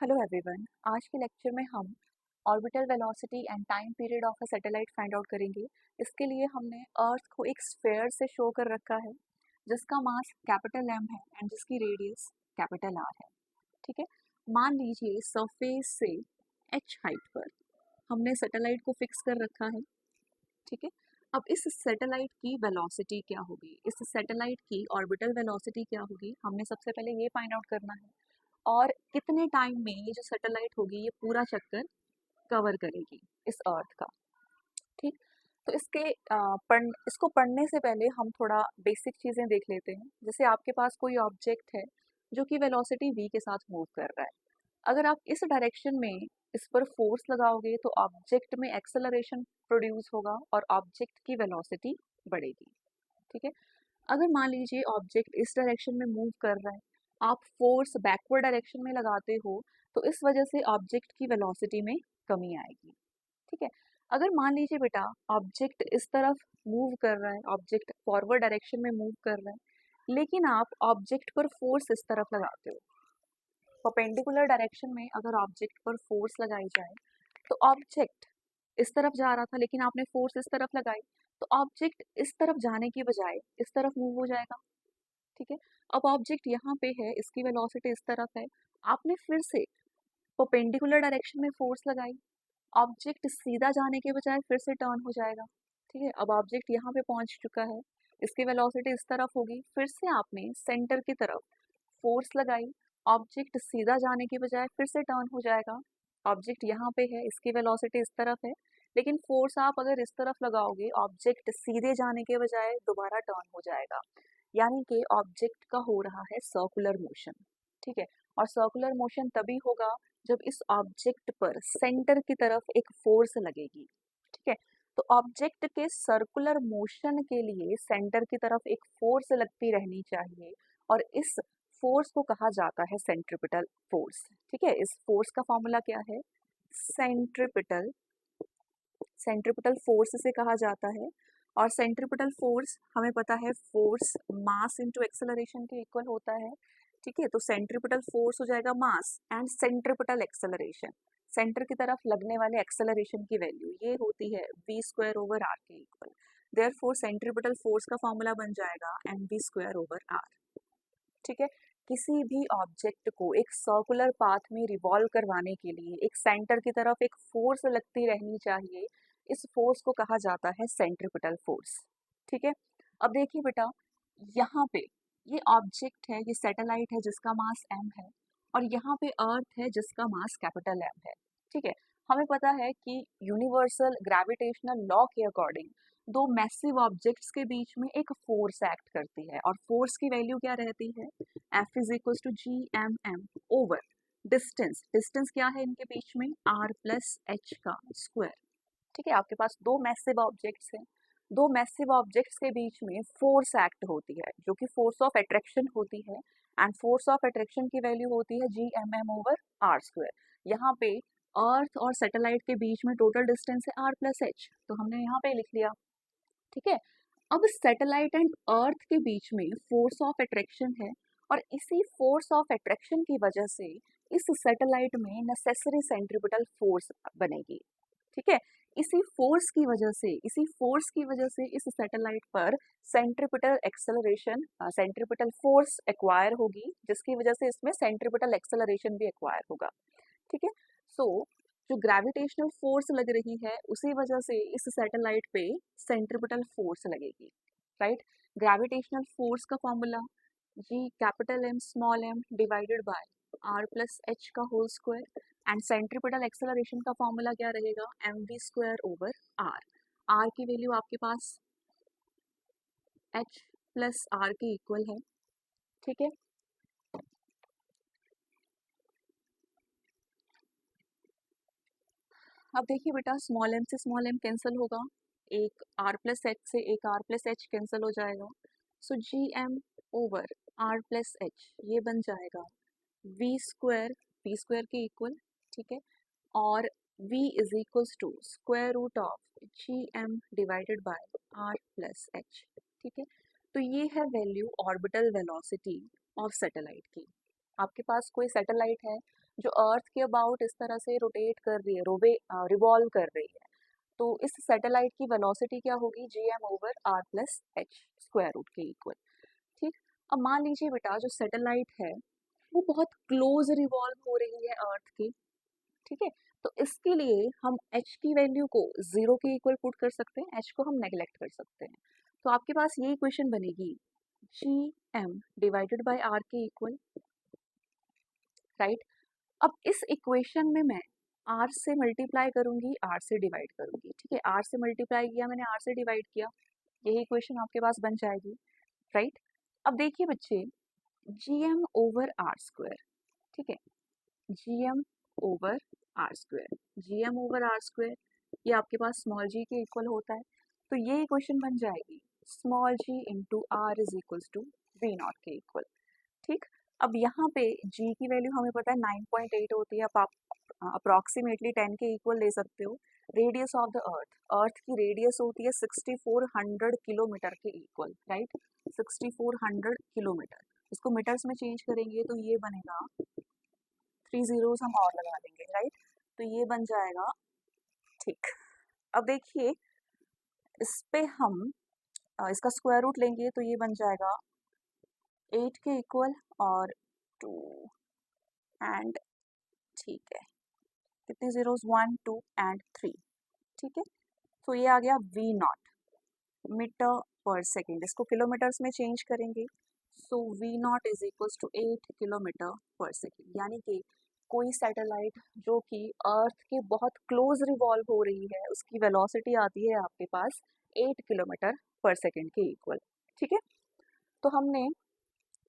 Hello everyone. आज के lecture में हम orbital velocity and time period of a satellite find out करेंगे। इसके लिए हमने अर्थ को एक स्फीयर से शो कर रखा है जिसका मास कैपिटल एम है एंड जिसकी रेडियस कैपिटल आर है। ठीक है, मान लीजिए सरफेस से एच हाइट पर हमने सैटेलाइट को फिक्स कर रखा है। ठीक है, अब इस सैटेलाइट की वेलोसिटी क्या होगी, इस सैटेलाइट की ऑर्बिटल वेलोसिटी क्या होगी, हमने सबसे पहले ये फाइंड आउट करना है। और कितने टाइम में ये जो सैटेलाइट होगी ये पूरा चक्कर कवर करेगी इस अर्थ का। ठीक, तो इसको पढ़ने से पहले हम थोड़ा बेसिक चीज़ें देख लेते हैं। जैसे आपके पास कोई ऑब्जेक्ट है जो कि वेलोसिटी v के साथ मूव कर रहा है। अगर आप इस डायरेक्शन में इस पर फोर्स लगाओगे तो ऑब्जेक्ट में एक्सेलरेशन प्रोड्यूस होगा और ऑब्जेक्ट की वेलोसिटी बढ़ेगी। ठीक है, अगर मान लीजिए ऑब्जेक्ट इस डायरेक्शन में मूव कर रहा है, आप फोर्स बैकवर्ड डायरेक्शन में लगाते हो तो इस वजह से ऑब्जेक्ट की वेलोसिटी में कमी आएगी। ठीक है, अगर मान लीजिए बेटा ऑब्जेक्ट इस तरफ मूव कर रहा है, ऑब्जेक्ट फॉरवर्ड डायरेक्शन में मूव कर रहा है, लेकिन आप ऑब्जेक्ट पर फोर्स इस तरफ लगाते हो, परपेंडिकुलर डायरेक्शन में अगर ऑब्जेक्ट पर फोर्स लगाई जाए तो ऑब्जेक्ट इस तरफ जा रहा था लेकिन आपने फोर्स इस तरफ लगाई तो ऑब्जेक्ट इस तरफ जाने की बजाय इस तरफ मूव हो जाएगा। ठीक है, अब ऑब्जेक्ट यहाँ पे है, इसकी वेलोसिटी इस तरफ है, आपने फिर से परपेंडिकुलर डायरेक्शन में फोर्स लगाई, ऑब्जेक्ट सीधा जाने के बजाय फिर से टर्न हो जाएगा। ठीक है, अब ऑब्जेक्ट यहाँ पे पहुंच चुका है, इसकी वेलोसिटी इस तरफ होगी, फिर से आपने सेंटर की तरफ फोर्स लगाई, ऑब्जेक्ट सीधा जाने के बजाय फिर से टर्न हो जाएगा। ऑब्जेक्ट यहाँ पे है, इसकी वेलोसिटी इस तरफ है, लेकिन फोर्स आप अगर इस तरफ लगाओगे ऑब्जेक्ट सीधे जाने के बजाय दोबारा टर्न हो जाएगा, यानी कि ऑब्जेक्ट का हो रहा है सर्कुलर मोशन। ठीक है, और सर्कुलर मोशन तभी होगा जब इस ऑब्जेक्ट पर सेंटर की तरफ एक फोर्स लगेगी। ठीक है, तो ऑब्जेक्ट के सर्कुलर मोशन के लिए सेंटर की तरफ एक फोर्स लगती रहनी चाहिए और इस फोर्स को कहा जाता है सेंट्रिपिटल फोर्स। ठीक है, इस फोर्स का फॉर्मूला क्या है, सेंट्रिपिटल सेंट्रिपिटल फोर्स से कहा जाता है। और सेंट्रिपिटल फोर्स हमें पता है फोर्स मास इनटू एक्सेलरेशन के इक्वल होता है। ठीक है, तो सेंट्रिपिटल फोर्स हो जाएगा mass and centripetal acceleration, centre की तरफ लगने वाले एक्सेलरेशन की वैल्यू ये होती है v स्क्वायर ओवर r के इक्वल। देयरफॉर सेंट्रिपिटल फोर्स का फॉर्मूला बन जाएगा mv स्क्वायर ओवर r। ठीक है, किसी भी ऑब्जेक्ट को एक सर्कुलर पाथ में रिवॉल्व करवाने के लिए एक सेंटर की तरफ एक फोर्स लगती रहनी चाहिए, इस फोर्स को कहा जाता है सेंट्रिपिटल फोर्स। ठीक है, अब देखिए बेटा यहाँ पे ये ऑब्जेक्ट है, ये सैटेलाइट है जिसका मास m है और यहाँ पे अर्थ है जिसका मास कैपिटल M है। ठीक है, हमें पता है कि यूनिवर्सल ग्रेविटेशनल लॉ के अकॉर्डिंग दो मैसिव ऑब्जेक्ट्स के बीच में एक फोर्स एक्ट करती है और फोर्स की वैल्यू क्या रहती है, F is equal to G M M over distance. Distance क्या है इनके बीच में, r प्लस एच का स्क्वायर। ठीक है, आपके पास दो मैसिव ऑब्जेक्ट्स हैं, दो मैसिव ऑब्जेक्ट्स के बीच में फोर्स एक्ट होती है जो कि फोर्स ऑफ अट्रैक्शन होती है एंड फोर्स ऑफ अट्रैक्शन की वैल्यू होती है G M M over R square. यहाँ पे अर्थ और सैटेलाइट के बीच में टोटल डिस्टेंस है r प्लस एच, तो हमने यहाँ पे लिख लिया। ठीक है, अब सैटेलाइट एंड अर्थ के बीच में फोर्स ऑफ अट्रैक्शन है और इसी फोर्स ऑफ अट्रैक्शन की वजह से इस सैटेलाइट में नेसेसरी सेंट्रिपिटल फोर्स बनेगी। ठीक है, इसी फोर्स की वजह से इस सैटेलाइट पर centripetal acceleration centripetal force acquire होगी, जिसकी वजह से इसमें सेंट्रिपिटल एक्सेलरेशन भी एक्वायर होगा। ठीक है, सो जो ग्रेविटेशनल फोर्स लग रही है उसी वजह से इस सैटेलाइट पे सेंट्रिपिटल फोर्स लगेगी। राइट, ग्रेविटेशनल फोर्स का formula G capital M small M divided by R plus H का whole square and centripetal acceleration का फॉर्मूला क्या रहेगा, M V square over R. R की वैल्यू आपके पास एच प्लस आर के इक्वल है। ठीक है, अब देखिए बेटा स्मॉल एम से स्मॉल एम कैंसिल होगा, एक आर प्लस एच से एक आर प्लस एच कैंसिल हो जाएगा, so G M over R plus H ये बन जाएगा वी स्क्वायर के इक्वल। ठीक है, और v is equals to square root of G M divided by R plus H. ठीक है, तो ये है value orbital velocity of satellite की। आपके पास कोई सैटेलाइट है जो अर्थ के अबाउट इस तरह से रोटेट कर रही है, रिवॉल्व कर रही है। तो इस सैटेलाइट की वेलोसिटी क्या होगी, gm/r+h स्क्वायर रूट के इक्वल। ठीक, अब मान लीजिए बेटा जो सैटेलाइट है वो बहुत क्लोज रिवॉल्व हो रही है अर्थ के। ठीक है, तो इसके लिए हम h की वैल्यू को 0 के इक्वल पुट कर सकते हैं, h को हम नेग्लेक्ट कर सकते हैं। तो आपके पास ये इक्वेशन बनेगी gm/r के इक्वल, राइट। अब इस इक्वेशन में मैं r से मल्टीप्लाई करूंगी, r से डिवाइड करूंगी। ठीक है, r से मल्टीप्लाई किया मैंने, r से डिवाइड किया, यही इक्वेशन आपके पास बन जाएगी, राइट। अब देखिए बच्चे, gm/r², ठीक है, gm/r², ये आपके पास स्मॉल g के इक्वल होता है। तो ये इक्वेशन बन जाएगी small g into R is equals to V not के इक्वल। ठीक, अब यहाँ पे g की वैल्यू हमें पता है 9.8 होती है, अब आप अप्रॉक्सीमेटली 10 के इक्वल ले सकते हो। रेडियस ऑफ द अर्थ की रेडियस होती है 6400 किलोमीटर के इक्वल, राइट, 6400 किलोमीटर। इसको मीटर्स में चेंज करेंगे तो ये बनेगा, 3 zeros हम और लगा देंगे, राइट, तो ये बन जाएगा। ठीक, अब देखिए इस पे हम इसका स्क्वायर रूट लेंगे तो ये बन जाएगा 8 के इक्वल और 2 एंड, ठीक है, कितने जीरोस, 1 2 एंड 3। ठीक है, तो ये आ गया V not meter per second, इसको किलोमीटर्स में चेंज करेंगे। So V not is equals to 8 kilometer per second, यानी कि कोई सैटेलाइट जो कि अर्थ के बहुत क्लोज रिवॉल्व हो रही है उसकी वेलोसिटी आती है आपके पास 8 किलोमीटर पर सेकेंड के इक्वल। ठीक है, तो हमने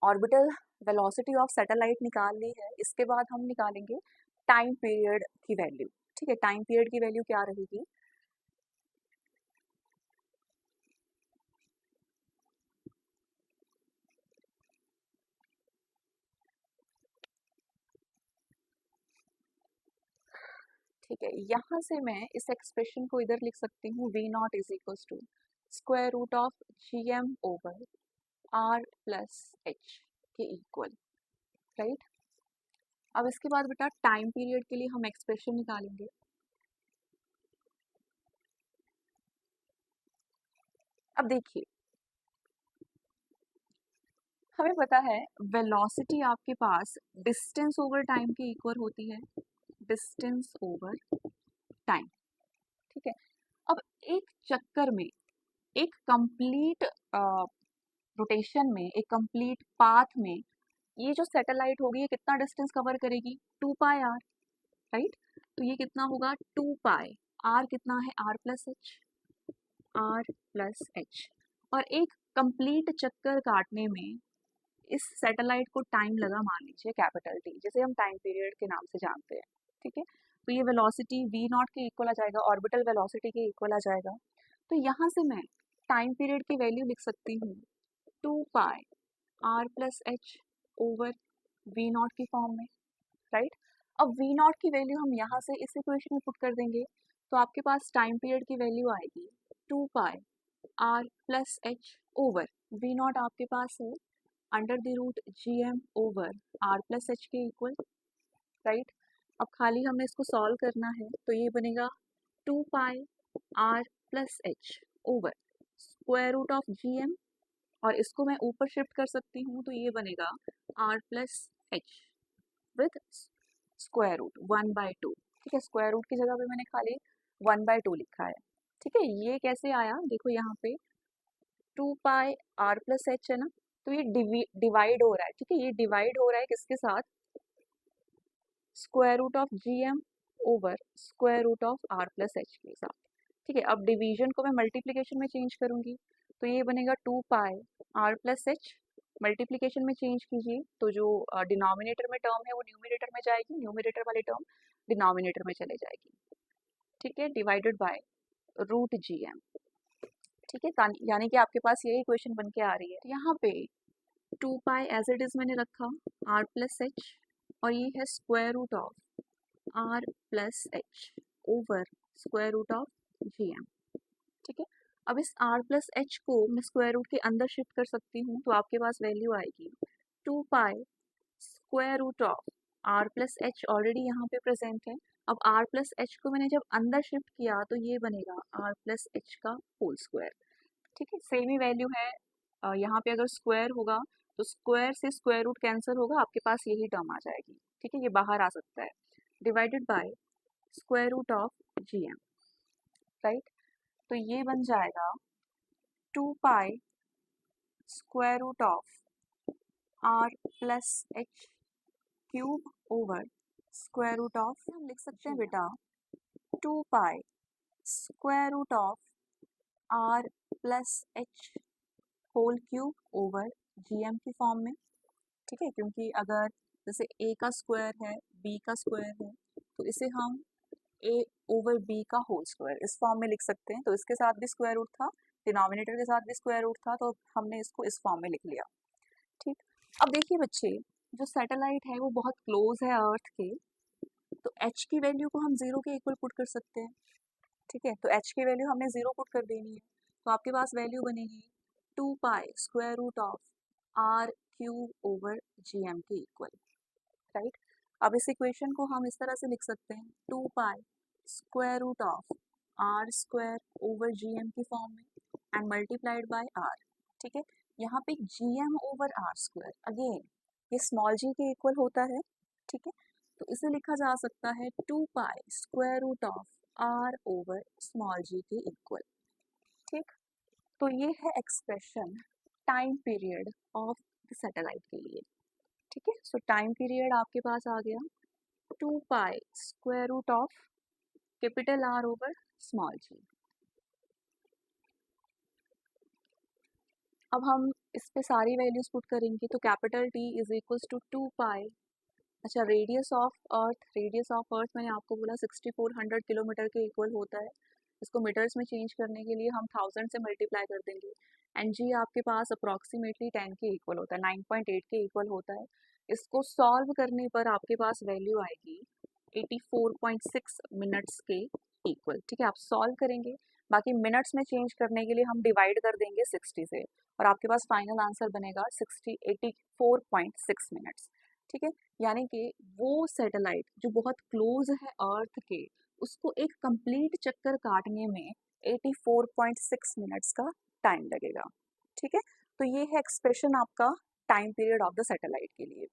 ऑर्बिटल वेलोसिटी ऑफ सैटेलाइट निकाल ली है। इसके बाद हम निकालेंगे टाइम पीरियड की वैल्यू। ठीक है, टाइम पीरियड की वैल्यू क्या रहेगी, ठीक है, यहाँ से मैं इस एक्सप्रेशन को इधर लिख सकती हूँ, V not is equals to square root of gm/r+h के इक्वल, राइट। अब इसके बाद बेटा टाइम पीरियड के लिए हम एक्सप्रेशन निकालेंगे। अब देखिए हमें पता है वेलोसिटी आपके पास डिस्टेंस ओवर टाइम के इक्वल होती है, डिस्टेंस ओवर टाइम। ठीक है, अब एक चक्कर में, एक कंप्लीट रोटेशन में, एक कंप्लीट पाथ में ये जो सैटेलाइट होगी ये कितना डिस्टेंस कवर करेगी, 2πr, राइट। तो ये कितना होगा 2π, r कितना है, r+h, और एक कंप्लीट चक्कर काटने में इस सैटेलाइट को टाइम लगा, मान लीजिए कैपिटल टी, जिसे हम टाइम पीरियड के नाम से जानते हैं। ठीक है, तो ये वेलोसिटी वी नॉट के इक्वल आ जाएगा, ऑर्बिटल वेलोसिटी के इक्वल आ जाएगा। तो यहाँ से मैं टाइम पीरियड की वैल्यू लिख सकती हूँ 2πr+h ओवर वी नॉट की फॉर्म में, राइट। अब वी नॉट की वैल्यू हम यहाँ से इस इक्वेशन में पुट कर देंगे तो आपके पास टाइम पीरियड की वैल्यू आएगी 2πr+h ओवर वी नॉट आपके पास है अंडर द रूट gm/r+h के इक्वल, राइट। अब खाली हमें इसको सॉल्व करना है तो ये बनेगा 2πr+h over square root of gm, और इसको मैं ऊपर शिफ्ट कर सकती हूँ तो ये बनेगा r+h विथ स्क्वायर रूट 1/2। ठीक है, स्क्वायर रूट की जगह पे मैंने खाली 1/2 लिखा है। ठीक है, ये कैसे आया, देखो यहाँ पे 2πr+h है ना, तो ये डिवाइड हो रहा है। ठीक है, ये डिवाइड हो रहा है किसके साथ, square root of gm over square root of r+h के साथ। ठीक है, अब डिवीजन को मैं मल्टीप्लिकेशन में चेंज करूंगी तो ये बनेगा 2πr+h, मल्टीप्लिकेशन में चेंज कीजिए तो जो डिनोमिनेटर में टर्म है वो न्यूमरेटर में जाएगी, न्यूमरेटर वाली टर्म डिनोमिनेटर में चले जाएगी। ठीक है, डिवाइडेड बाय रूट gm। ठीक है, यानी कि आपके पास यही इक्वेशन बन के आ रही है। यहाँ पे 2π एज इट इज मैंने रखा, r+h, और ये है square root of r+h over square root of gm। ठीक है, अब इस r+h को मैं स्क्वायर रूट के अंदर शिफ्ट कर सकती हूँ तो आपके पास वैल्यू आएगी 2π square root of R plus H already यहाँ पे प्रेजेंट है। अब आर प्लस एच को मैंने जब अंदर शिफ्ट किया तो ये बनेगा आर प्लस एच का होल स्क्वायर। ठीक है, सेम ही वैल्यू है। यहाँ पे अगर स्क्वायर होगा तो स्क्वायर से स्क्वायर रूट कैंसिल होगा, आपके पास यही टर्म आ जाएगी। ठीक है, ये बाहर आ सकता है, divided by square root of G M, right. तो ये बन जाएगा 2 pi square root of R plus H cube over square root of, हम लिख सकते हैं बेटा 2 pi square root of R plus H whole cube over G M की फॉर्म में। ठीक है, क्योंकि अगर जैसे ए का स्क्वायर है, बी का स्क्वायर है, तो इसे हम ए ओवर बी का होल स्क्वायर इस फॉर्म में लिख सकते हैं। तो इसके साथ भी स्क्वायर रूट था, डिनोमिनेटर के साथ भी स्क्वायर रूट था, तो हमने इसको इस फॉर्म में लिख लिया। ठीक, अब देखिए बच्चे, जो सैटेलाइट है वो बहुत क्लोज है अर्थ के, तो एच की वैल्यू को हम जीरो के इक्वल पुट कर सकते हैं। ठीक है, तो एच की वैल्यू हमने जीरो पुट कर देनी है, तो आपके पास वैल्यू बनेगी 2 pi square root of R cube over G M के इक्वल, राइट। अब इस इक्वेशन को हम इस तरह से लिख सकते हैं 2 pi square root of R square over G M की फॉर्म में एंड मल्टीप्लाइड बाय आर। ठीक है, यहाँ पे G M over R square, again ये स्मॉल जी के इक्वल होता है। ठीक है, तो इसे लिखा जा सकता है 2 pi square root of R over small G के इक्वल। ठीक, तो ये है expression time period of the satellite के लिए। ठीक है, सो टाइम पीरियड आपके पास आ गया 2 pi square root of capital R over small G. अब हम इस पे सारी वैल्यूज पुट करेंगे, तो capital T is equals to 2 pi, अच्छा रेडियस ऑफ अर्थ मैंने आपको बोला 6400 किलोमीटर के इक्वल होता है। इसको मीटर्स में चेंज करने के लिए हम 1000 से मल्टीप्लाई कर देंगे, एंड जी आपके पास अप्रॉक्सीमेटली 10 के इक्वल होता है, 9.8 के इक्वल होता है। इसको सॉल्व करने पर आपके पास वैल्यू आएगी 84.6 मिनट्स के इक्वल। ठीक है, आप सॉल्व करेंगे, बाकी मिनट्स में चेंज करने के लिए हम डिवाइड कर देंगे 60 से, और आपके पास फाइनल आंसर बनेगा 84.6 मिनट्स। ठीक है, यानी कि वो सैटेलाइट जो बहुत क्लोज है अर्थ के, उसको एक कंप्लीट चक्कर काटने में 84.6 मिनट्स का टाइम लगेगा। ठीक है, तो ये है एक्सप्रेशन आपका time period of the satellite के लिए।